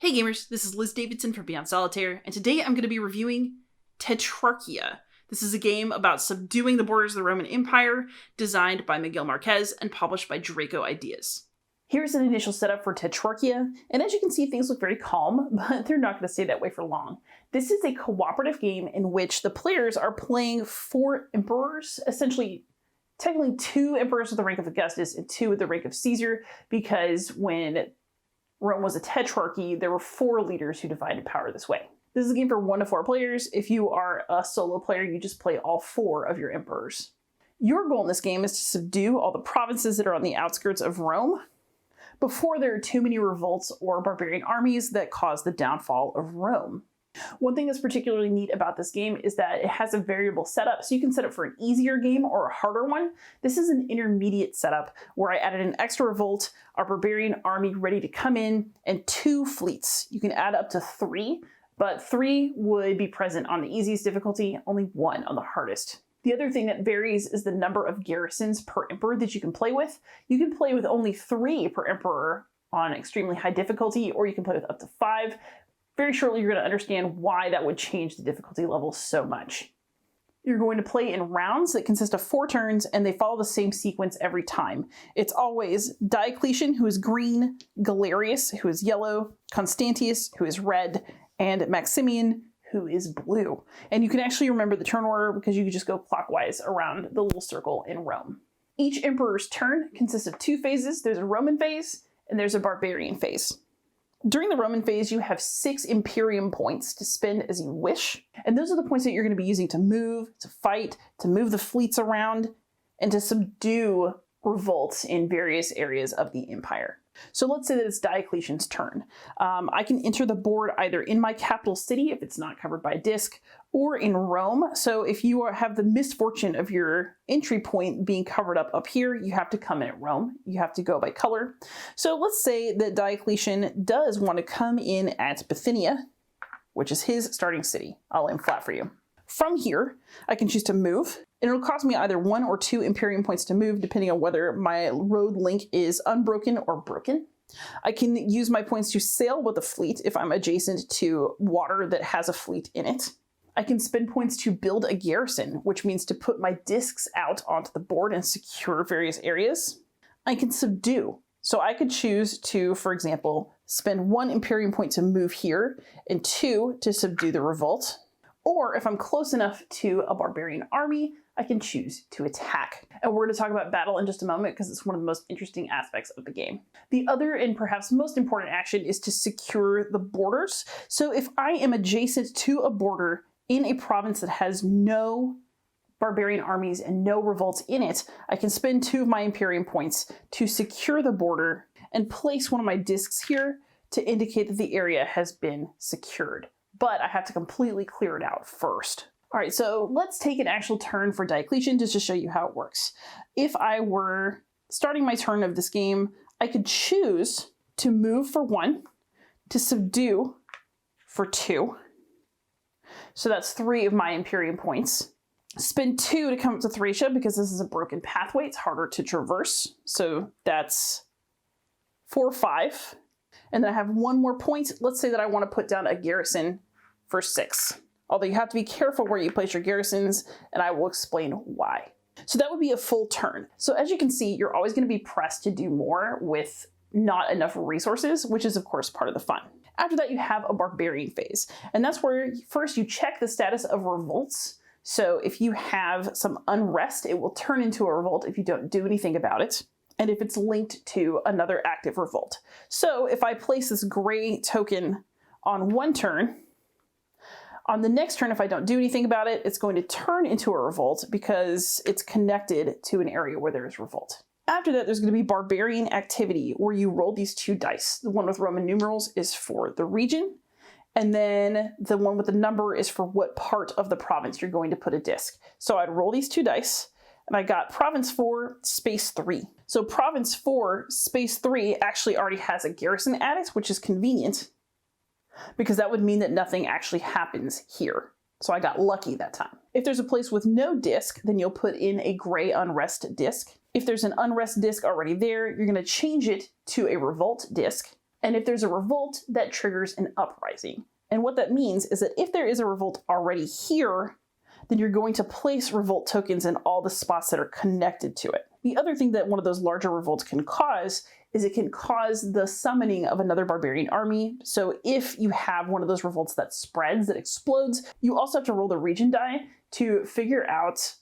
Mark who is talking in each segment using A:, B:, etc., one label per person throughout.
A: Hey gamers, this is Liz Davidson from Beyond Solitaire, and today I'm going to be reviewing Tetrarchia. This is a game about subduing the borders of the Roman Empire, designed by Miguel Marquez and published by Draco Ideas. Here's an initial setup for Tetrarchia, and as you can see, things look very calm, but they're not going to stay that way for long. This is a cooperative game in which the players are playing 4 emperors, essentially technically 2 emperors with the rank of Augustus and 2 with the rank of Caesar, because when Rome was a tetrarchy, there were 4 leaders who divided power this way. This is a game for 1 to 4 players. If you are a solo player, you just play all 4 of your emperors. Your goal in this game is to subdue all the provinces that are on the outskirts of Rome before there are too many revolts or barbarian armies that cause the downfall of Rome. One thing that's particularly neat about this game is that it has a variable setup, so you can set it for an easier game or a harder one. This is an intermediate setup where I added an extra revolt, our barbarian army ready to come in, and 2 fleets. You can add up to 3, but 3 would be present on the easiest difficulty, only 1 on the hardest. The other thing that varies is the number of garrisons per emperor that you can play with. You can play with only 3 per emperor on extremely high difficulty, or you can play with up to 5. Very shortly, you're going to understand why that would change the difficulty level so much. You're going to play in rounds that consist of 4 turns, and they follow the same sequence every time. It's always Diocletian, who is green, Galerius, who is yellow, Constantius, who is red, and Maximian, who is blue. And you can actually remember the turn order because you can just go clockwise around the little circle in Rome. Each emperor's turn consists of 2 phases. There's a Roman phase, and there's a barbarian phase. During the Roman phase, you have 6 Imperium points to spend as you wish. And those are the points that you're going to be using to move, to fight, to move the fleets around, and to subdue revolts in various areas of the empire. So let's say that it's Diocletian's turn. I can enter the board either in my capital city, if it's not covered by a disc, or in Rome. So if you have the misfortune of your entry point being covered up here, you have to come in at Rome. You have to go by color. So let's say that Diocletian does want to come in at Bithynia, which is his starting city. I'll lay them flat for you. From here, I can choose to move, and it'll cost me either 1 or 2 Imperium points to move, depending on whether my road link is unbroken or broken. I can use my points to sail with a fleet if I'm adjacent to water that has a fleet in it. I can spend points to build a garrison, which means to put my discs out onto the board and secure various areas. I can subdue. So I could choose to, for example, spend 1 Imperium point to move here and 2 to subdue the revolt. Or if I'm close enough to a barbarian army, I can choose to attack. And we're going to talk about battle in just a moment because it's one of the most interesting aspects of the game. The other and perhaps most important action is to secure the borders. So if I am adjacent to a border in a province that has no barbarian armies and no revolts in it, I can spend 2 of my Imperium points to secure the border and place one of my discs here to indicate that the area has been secured. But I have to completely clear it out first. All right, so let's take an actual turn for Diocletian just to show you how it works. If I were starting my turn of this game, I could choose to move for 1, to subdue for 2. So that's 3 of my Imperium points. Spend 2 to come up to Thracia because this is a broken pathway. It's harder to traverse. So that's 4, 5. And then I have 1 more point. Let's say that I want to put down a garrison for 6. Although you have to be careful where you place your garrisons, and I will explain why. So that would be a full turn. So as you can see, you're always going to be pressed to do more with not enough resources, which is of course part of the fun. After that, you have a barbarian phase. And that's where first you check the status of revolts. So if you have some unrest, it will turn into a revolt if you don't do anything about it. And if it's linked to another active revolt. So if I place this gray token on 1 turn, on the next turn, if I don't do anything about it, it's going to turn into a revolt because it's connected to an area where there is revolt. After that, there's going to be barbarian activity where you roll these 2 dice. The one with Roman numerals is for the region, and then the one with the number is for what part of the province you're going to put a disc. So I'd roll these 2 dice, and I got province 4, space 3. So province 4, space 3 actually already has a garrison at it, which is convenient because that would mean that nothing actually happens here. So I got lucky that time. If there's a place with no disc, then you'll put in a gray unrest disc. If there's an unrest disc already there, you're going to change it to a revolt disc. And if there's a revolt, that triggers an uprising. And what that means is that if there is a revolt already here, then you're going to place revolt tokens in all the spots that are connected to it. The other thing that one of those larger revolts can cause is it can cause the summoning of another barbarian army. So if you have one of those revolts that spreads, that explodes, you also have to roll the region die to figure out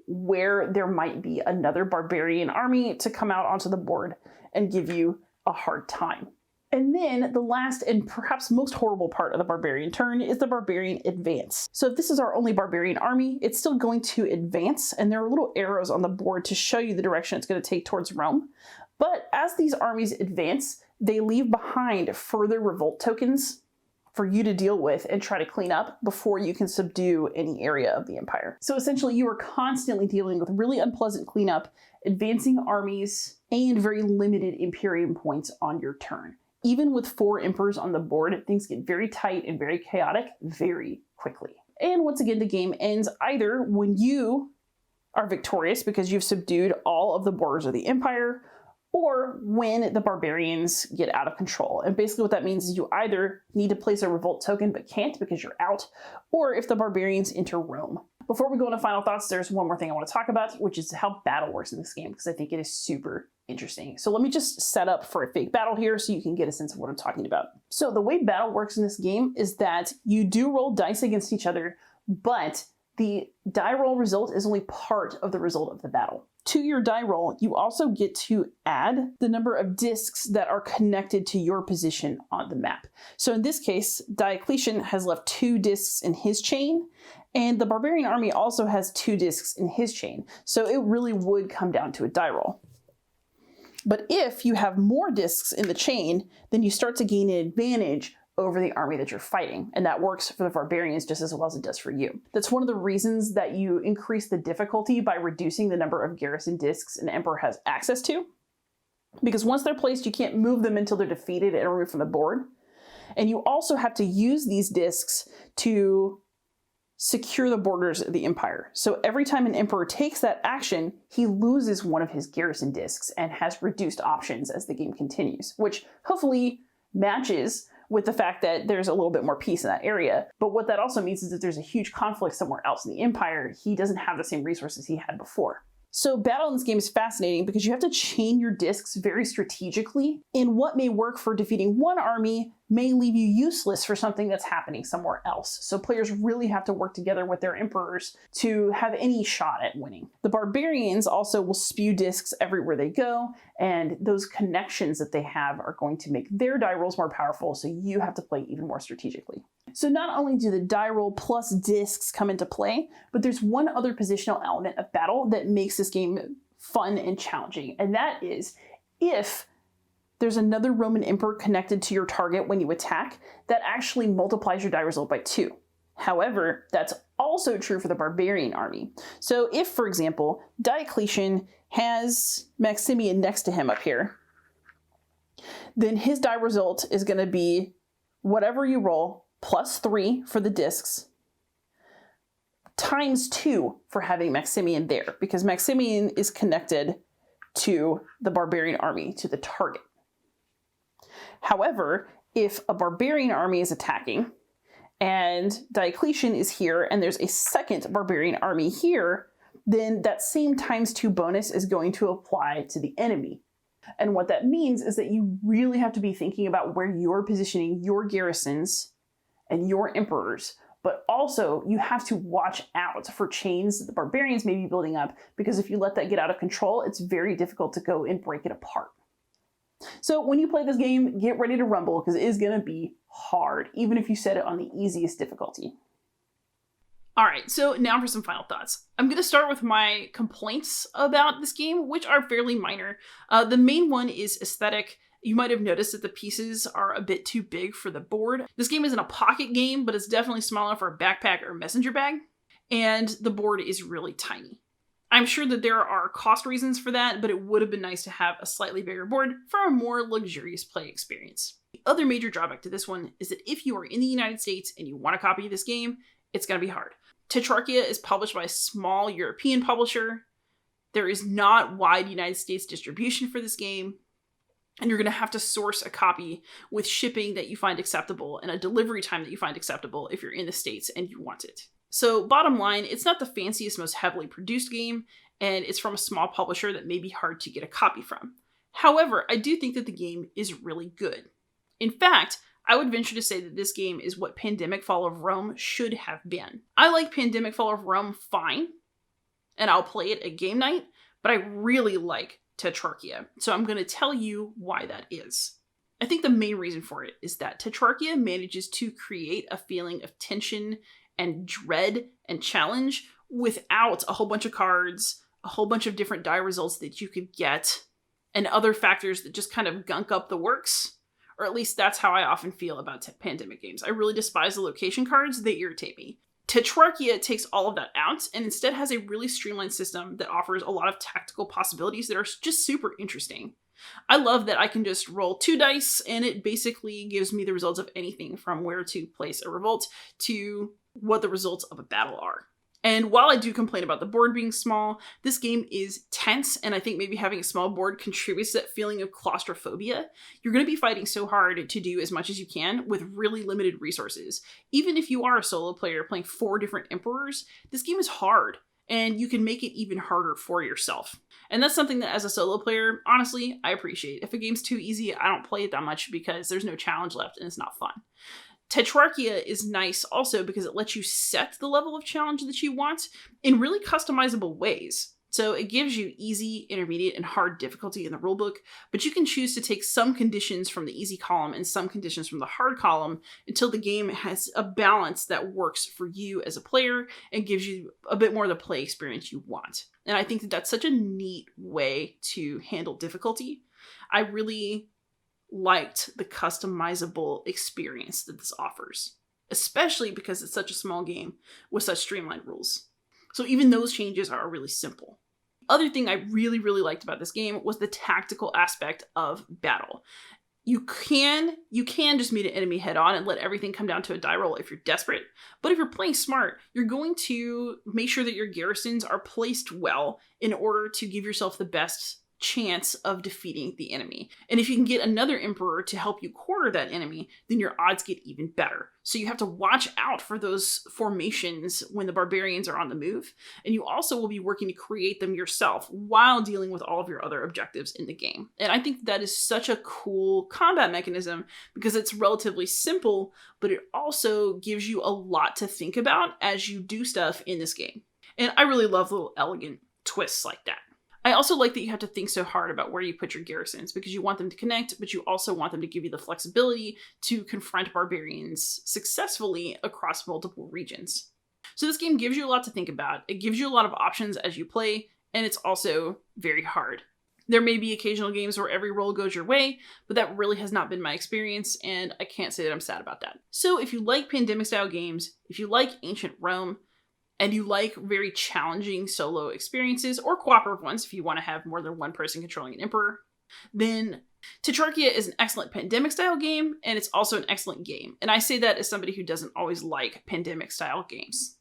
A: where there might be another barbarian army to come out onto the board and give you a hard time. And then the last and perhaps most horrible part of the barbarian turn is the barbarian advance. So if this is our only barbarian army, it's still going to advance, and there are little arrows on the board to show you the direction it's going to take towards Rome. But as these armies advance, they leave behind further revolt tokens for you to deal with and try to clean up before you can subdue any area of the empire. So essentially you are constantly dealing with really unpleasant cleanup, advancing armies, and very limited Imperium points on your turn. Even with 4 emperors on the board, things get very tight and very chaotic very quickly. And once again, the game ends either when you are victorious because you've subdued all of the borders of the empire, or when the barbarians get out of control. And basically what that means is you either need to place a revolt token but can't because you're out, or if the barbarians enter Rome. Before we go into final thoughts, there's one more thing I want to talk about, which is how battle works in this game, because I think it is super interesting. So let me just set up for a fake battle here so you can get a sense of what I'm talking about. So the way battle works in this game is that you do roll dice against each other, but the die roll result is only part of the result of the battle. To your die roll, you also get to add the number of discs that are connected to your position on the map. So in this case, Diocletian has left 2 discs in his chain, and the barbarian army also has 2 discs in his chain. So it really would come down to a die roll. But if you have more discs in the chain, then you start to gain an advantage over the army that you're fighting. And that works for the barbarians just as well as it does for you. That's one of the reasons that you increase the difficulty by reducing the number of garrison discs an emperor has access to. Because once they're placed, you can't move them until they're defeated and removed from the board. And you also have to use these discs to secure the borders of the empire. So every time an emperor takes that action, he loses one of his garrison discs and has reduced options as the game continues, which hopefully matches with the fact that there's a little bit more peace in that area. But what that also means is that there's a huge conflict somewhere else in the empire. He doesn't have the same resources he had before. So battle in this game is fascinating because you have to chain your discs very strategically, and what may work for defeating one army may leave you useless for something that's happening somewhere else. So players really have to work together with their emperors to have any shot at winning. The barbarians also will spew discs everywhere they go, and those connections that they have are going to make their die rolls more powerful, so you have to play even more strategically. So not only do the die roll plus discs come into play, but there's one other positional element of battle that makes this game fun and challenging, and that is if there's another Roman emperor connected to your target when you attack, that actually multiplies your die result by 2. However, that's also true for the barbarian army. So if, for example, Diocletian has Maximian next to him up here, then his die result is going to be whatever you roll plus 3 for the discs times 2 for having Maximian there, because Maximian is connected to the barbarian army, to the target. However, if a barbarian army is attacking and Diocletian is here and there's a second barbarian army here, then that same times 2 bonus is going to apply to the enemy. And what that means is that you really have to be thinking about where you're positioning your garrisons and your emperors, but also you have to watch out for chains that the barbarians may be building up, because if you let that get out of control, it's very difficult to go and break it apart. So when you play this game, get ready to rumble, because it is going to be hard, even if you set it on the easiest difficulty. All right, so now for some final thoughts. I'm going to start with my complaints about this game, which are fairly minor. The main one is aesthetic. You might have noticed that the pieces are a bit too big for the board. This game isn't a pocket game, but it's definitely small enough for a backpack or messenger bag, and the board is really tiny. I'm sure that there are cost reasons for that, but it would have been nice to have a slightly bigger board for a more luxurious play experience. The other major drawback to this one is that if you are in the United States and you want to copy this game, it's going to be hard. Tetrarchia is published by a small European publisher. There is not wide United States distribution for this game. And you're going to have to source a copy with shipping that you find acceptable and a delivery time that you find acceptable if you're in the States and you want it. So bottom line, it's not the fanciest, most heavily produced game, and it's from a small publisher that may be hard to get a copy from. However, I do think that the game is really good. In fact, I would venture to say that this game is what Pandemic Fall of Rome should have been. I like Pandemic Fall of Rome fine, and I'll play it at game night, but I really like Tetrarchia, so I'm going to tell you why that is. I think the main reason for it is that Tetrarchia manages to create a feeling of tension and dread and challenge without a whole bunch of cards, a whole bunch of different die results that you could get, and other factors that just kind of gunk up the works. Or at least that's how I often feel about pandemic games. I really despise the location cards, they irritate me. Tetrarchia takes all of that out and instead has a really streamlined system that offers a lot of tactical possibilities that are just super interesting. I love that I can just roll 2 dice and it basically gives me the results of anything from where to place a revolt to what the results of a battle are. And while I do complain about the board being small, this game is tense, and I think maybe having a small board contributes to that feeling of claustrophobia. You're going to be fighting so hard to do as much as you can with really limited resources. Even if you are a solo player playing 4 different emperors, this game is hard, and you can make it even harder for yourself. And that's something that as a solo player, honestly, I appreciate. If a game's too easy, I don't play it that much because there's no challenge left and it's not fun. Tetrarchia is nice also because it lets you set the level of challenge that you want in really customizable ways. So it gives you easy, intermediate, and hard difficulty in the rulebook, but you can choose to take some conditions from the easy column and some conditions from the hard column until the game has a balance that works for you as a player and gives you a bit more of the play experience you want. And I think that that's such a neat way to handle difficulty. I really liked the customizable experience that this offers, especially because it's such a small game with such streamlined rules. So even those changes are really simple. Other thing I really liked about this game was the tactical aspect of battle. You can just meet an enemy head on and let everything come down to a die roll if you're desperate. But if you're playing smart, you're going to make sure that your garrisons are placed well in order to give yourself the best chance of defeating the enemy. And if you can get another emperor to help you quarter that enemy, then your odds get even better. So you have to watch out for those formations when the barbarians are on the move. And you also will be working to create them yourself while dealing with all of your other objectives in the game. And I think that is such a cool combat mechanism because it's relatively simple, but it also gives you a lot to think about as you do stuff in this game. And I really love little elegant twists like that. I also like that you have to think so hard about where you put your garrisons because you want them to connect, but you also want them to give you the flexibility to confront barbarians successfully across multiple regions. So this game gives you a lot to think about. It gives you a lot of options as you play, and it's also very hard. There may be occasional games where every roll goes your way, but that really has not been my experience, and I can't say that I'm sad about that. So if you like pandemic-style games, if you like ancient Rome, and you like very challenging solo experiences, or cooperative ones if you want to have more than one person controlling an emperor, then Tetrarchia is an excellent pandemic-style game, and it's also an excellent game. And I say that as somebody who doesn't always like pandemic-style games.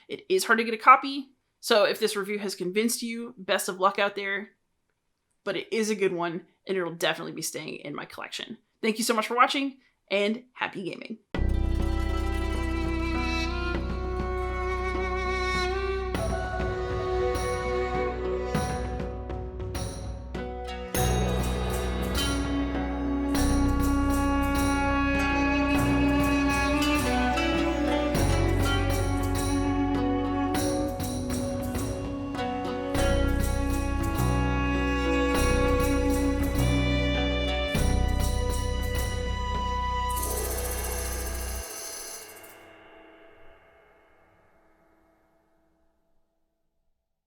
A: It is hard to get a copy, so if this review has convinced you, best of luck out there. But it is a good one, and it'll definitely be staying in my collection. Thank you so much for watching, and happy gaming.